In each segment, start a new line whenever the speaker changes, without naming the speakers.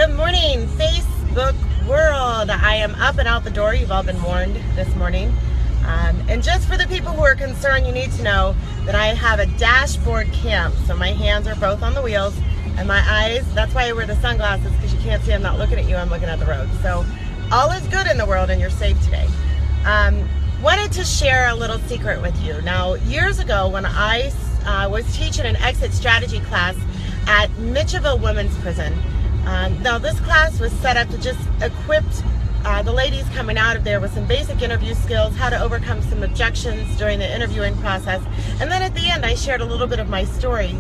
Good morning, Facebook world. I am up and out the door. You've all been warned this morning. And just for the people who are concerned, you need to know that I have a dashboard cam. So my hands are both on the wheels and my eyes, that's why I wear the sunglasses, because you can't see I'm not looking at you, I'm looking at the road. So all is good in the world and you're safe today. Wanted to share a little secret with you. Now, years ago when I was teaching an exit strategy class at Mitchellville Women's Prison, now this class was set up to just equip the ladies coming out of there with some basic interview skills, how to overcome some objections during the interviewing process. And then at the end, I shared a little bit of my story.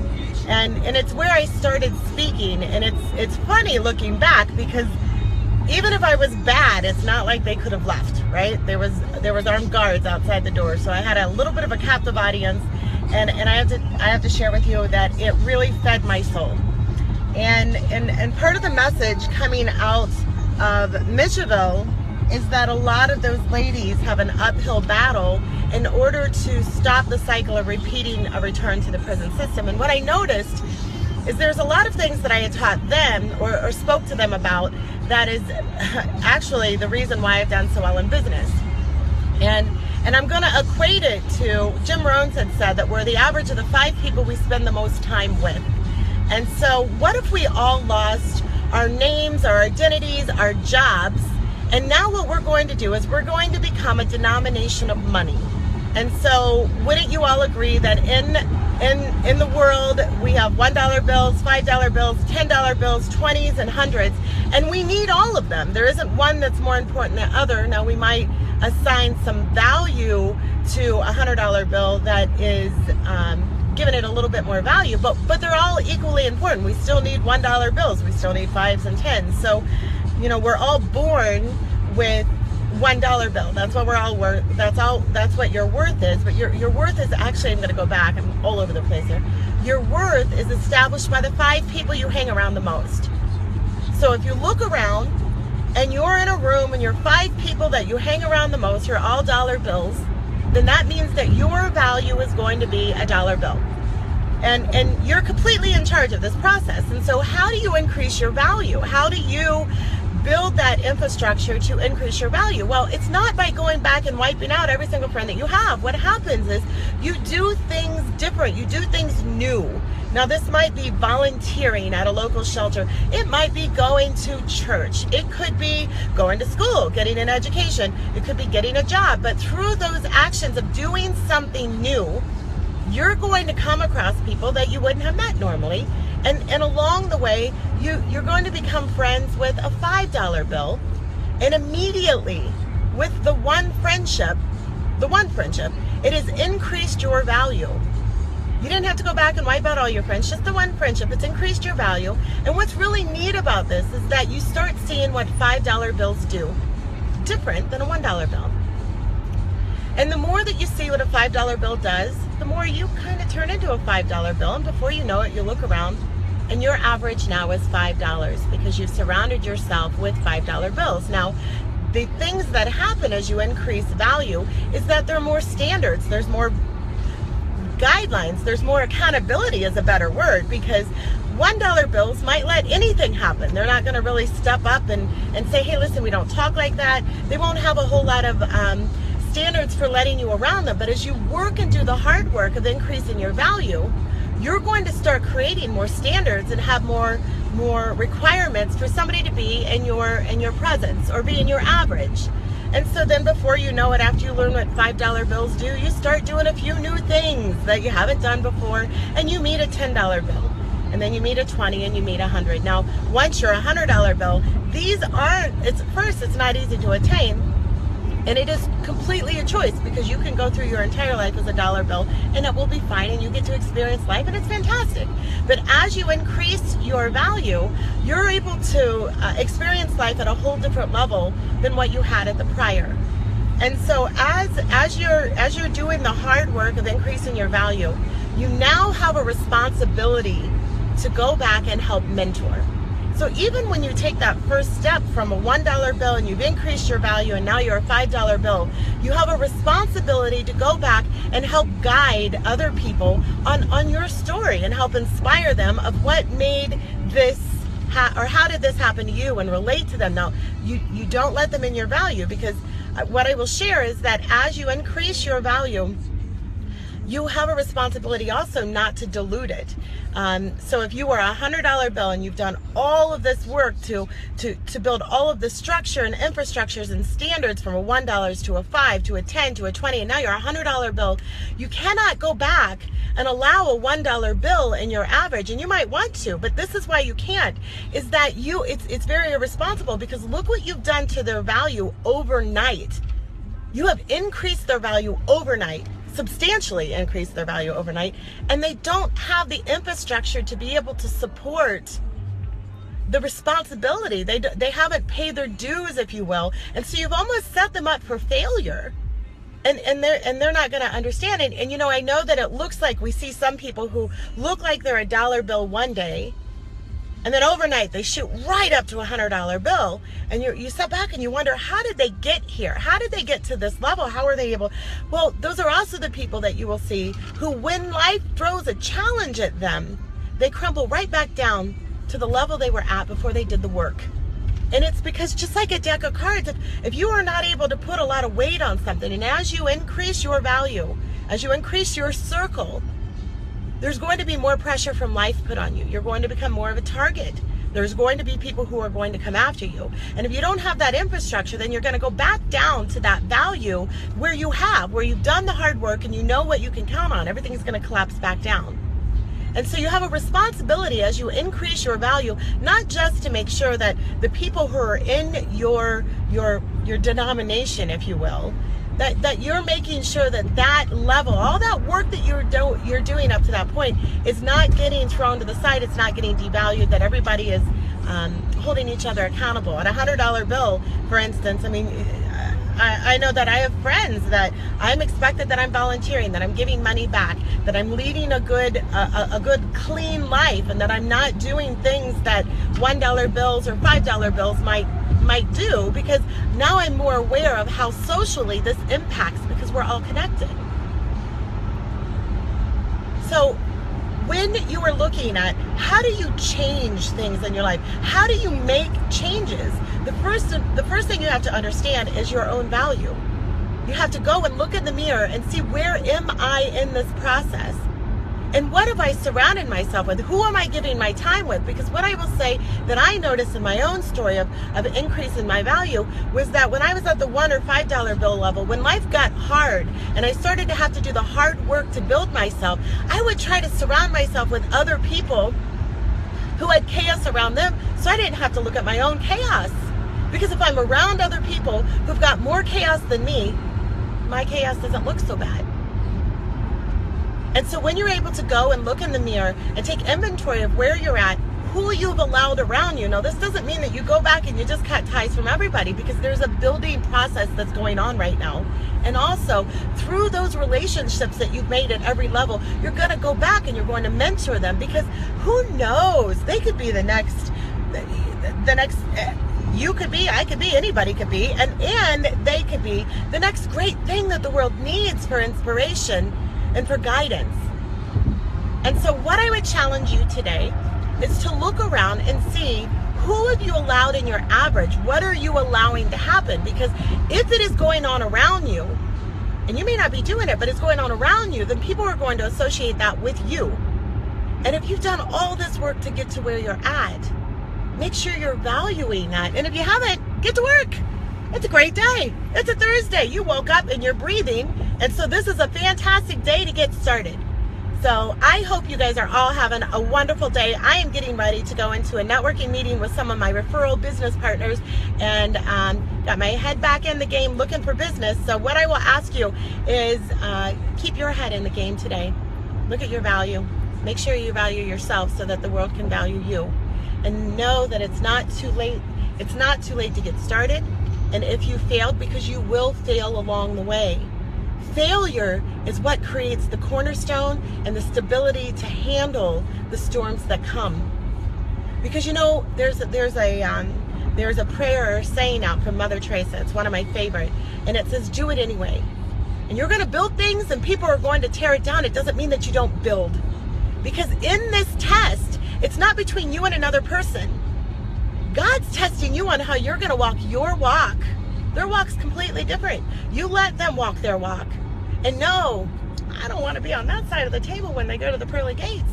And it's where I started speaking. And it's funny looking back, because even if I was bad, it's not like they could have left, right? There was armed guards outside the door. So I had a little bit of a captive audience. And I have to share with you that it really fed my soul. And part of the message coming out of Mitchellville is that a lot of those ladies have an uphill battle in order to stop the cycle of repeating a return to the prison system. And what I noticed is there's a lot of things that I had taught them or spoke to them about that is actually the reason why I've done so well in business. And I'm going to equate it to, Jim Rohns had said that we're the average of the 5 people we spend the most time with. And so what if we all lost our names, our identities, our jobs, and now what we're going to do is we're going to become a denomination of money. And so wouldn't you all agree that in the world we have $1 bills, $5 bills, $10 bills, 20s and hundreds, and we need all of them. There isn't one that's more important than the other. Now we might assign some value to a $100 bill that is giving it a little bit more value, but they're all equally important. We still need $1 bills. We still need 5s and 10s. So, you know, we're all born with $1 bill. That's what we're all worth. That's what your worth is. But your worth is actually, I'm going to go back. I'm all over the place here. Your worth is established by the 5 people you hang around the most. So if you look around and you're in a room and you're 5 people that you hang around the most, you're all dollar bills, then that means that your value is going to be a dollar bill. And you're completely in charge of this process. And so how do you increase your value? How do you build that infrastructure to increase your value? Well, it's not by going back and wiping out every single friend that you have. What happens is you do things different. You do things new. Now, this might be volunteering at a local shelter. It might be going to church. It could be going to school, getting an education. It could be getting a job. But through those actions of doing something new, you're going to come across people that you wouldn't have met normally. And along the way, you're going to become friends with a $5 bill. And immediately, with the one friendship, it has increased your value. You didn't have to go back and wipe out all your friends, just the one friendship. It's increased your value. And what's really neat about this is that you start seeing what $5 bills do different than a $1 bill. And the more that you see what a $5 bill does, the more you kind of turn into a $5 bill. And before you know it, you look around and your average now is $5 because you've surrounded yourself with $5 bills. Now, the things that happen as you increase value is that there are more standards, there's more guidelines, there's more accountability is a better word, because $1 bills might let anything happen. They're not going to really step up and say, hey, listen, we don't talk like that. They won't have a whole lot of standards for letting you around them. But as you work and do the hard work of increasing your value, you're going to start creating more standards and have more requirements for somebody to be in your presence or be in your average. And so then before you know it, after you learn what $5 bills do, you start doing a few new things that you haven't done before, and you meet a $10 bill, and then you meet a 20, and you meet a 100. Now, once you're a $100 bill, it's not easy to attain, and it is completely a choice, because you can go through your entire life as a dollar bill, and it will be fine, and you get to experience life, and it's fantastic. But as you increase your value, you're able to experience life at a whole different level than what you had at the prior. And so as you're doing the hard work of increasing your value, you now have a responsibility to go back and help mentor. So even when you take that first step from a $1 bill and you've increased your value and now you're a $5 bill, you have a responsibility to go back and help guide other people on your story and help inspire them of what made this how did this happen to you, and relate to them. Now, you don't let them in your value, because what I will share is that as you increase your value, you have a responsibility also not to dilute it. So if you were a $100 bill and you've done all of this work to build all of the structure and infrastructures and standards from a $1 to a $5 to a $10 to a $20, and now you're a $100 bill, you cannot go back and allow a $1 bill in your average. And you might want to, but this is why you can't, is that it's very irresponsible, because look what you've done to their value overnight. You have increased their value overnight, substantially increased their value overnight, and they don't have the infrastructure to be able to support the responsibility. They haven't paid their dues, if you will, and so you've almost set them up for failure. And they're not going to understand it. And you know, I know that it looks like we see some people who look like they're a dollar bill one day, and then overnight they shoot right up to a $100 bill, and you step back and you wonder, how did they get here? How did they get to this level? How are they able? Well, those are also the people that you will see who, when life throws a challenge at them, they crumble right back down to the level they were at before they did the work. And it's because, just like a deck of cards, if you are not able to put a lot of weight on something, and as you increase your value, as you increase your circle, there's going to be more pressure from life put on you. You're going to become more of a target. There's going to be people who are going to come after you. And if you don't have that infrastructure, then you're going to go back down to that value where you've done the hard work and you know what you can count on. Everything's going to collapse back down. And so you have a responsibility as you increase your value, not just to make sure that the people who are in your denomination, if you will, that you're making sure that level, all that work that you're doing up to that point, is not getting thrown to the side. It's not getting devalued. That everybody is holding each other accountable. At a $100 bill, for instance, I mean, I know that I have friends that I'm expected that I'm volunteering, that I'm giving money back, that I'm leading a good clean life, and that I'm not doing things that $1 bills or $5 bills might do, because now I'm more aware of how socially this impacts, because we're all connected. So when you are looking at how do you change things in your life, how do you make changes, the first thing you have to understand is your own value. You have to go and look in the mirror and see, where am I in this process? And what have I surrounded myself with? Who am I giving my time with? Because what I will say that I noticed in my own story of increase in my value was that when I was at the $1 or $5 bill level, when life got hard and I started to have to do the hard work to build myself, I would try to surround myself with other people who had chaos around them, so I didn't have to look at my own chaos. Because if I'm around other people who've got more chaos than me, my chaos doesn't look so bad. And so when you're able to go and look in the mirror and take inventory of where you're at, who you've allowed around you. Now, this doesn't mean that you go back and you just cut ties from everybody, because there's a building process that's going on right now. And also, through those relationships that you've made at every level, you're going to go back and you're going to mentor them, because who knows? They could be the next, you could be, I could be, anybody could be, and they could be the next great thing that the world needs for inspiration and for guidance. And so what I would challenge you today is to look around and see, who have you allowed in your average? What are you allowing to happen? Because if it is going on around you, and you may not be doing it, but it's going on around you, then people are going to associate that with you. And if you've done all this work to get to where you're at, make sure you're valuing that. And if you haven't, get to work. It's a great day. It's a Thursday. You woke up and you're breathing. And so this is a fantastic day to get started. So I hope you guys are all having a wonderful day. I am getting ready to go into a networking meeting with some of my referral business partners, and got my head back in the game looking for business. So what I will ask you is keep your head in the game today. Look at your value. Make sure you value yourself so that the world can value you. And know that it's not too late. It's not too late to get started. And if you failed, because you will fail along the way, failure is what creates the cornerstone and the stability to handle the storms that come. Because you know, there's a prayer or saying out from Mother Teresa. It's one of my favorite, and it says, "Do it anyway." And you're going to build things, and people are going to tear it down. It doesn't mean that you don't build, because in this test, it's not between you and another person. God's testing you on how you're going to walk your walk. Their walk's completely different. You let them walk their walk. And no, I don't want to be on that side of the table when they go to the pearly gates.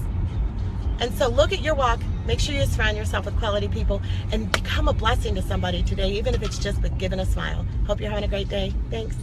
And so look at your walk. Make sure you surround yourself with quality people and become a blessing to somebody today, even if it's just with giving a smile. Hope you're having a great day. Thanks.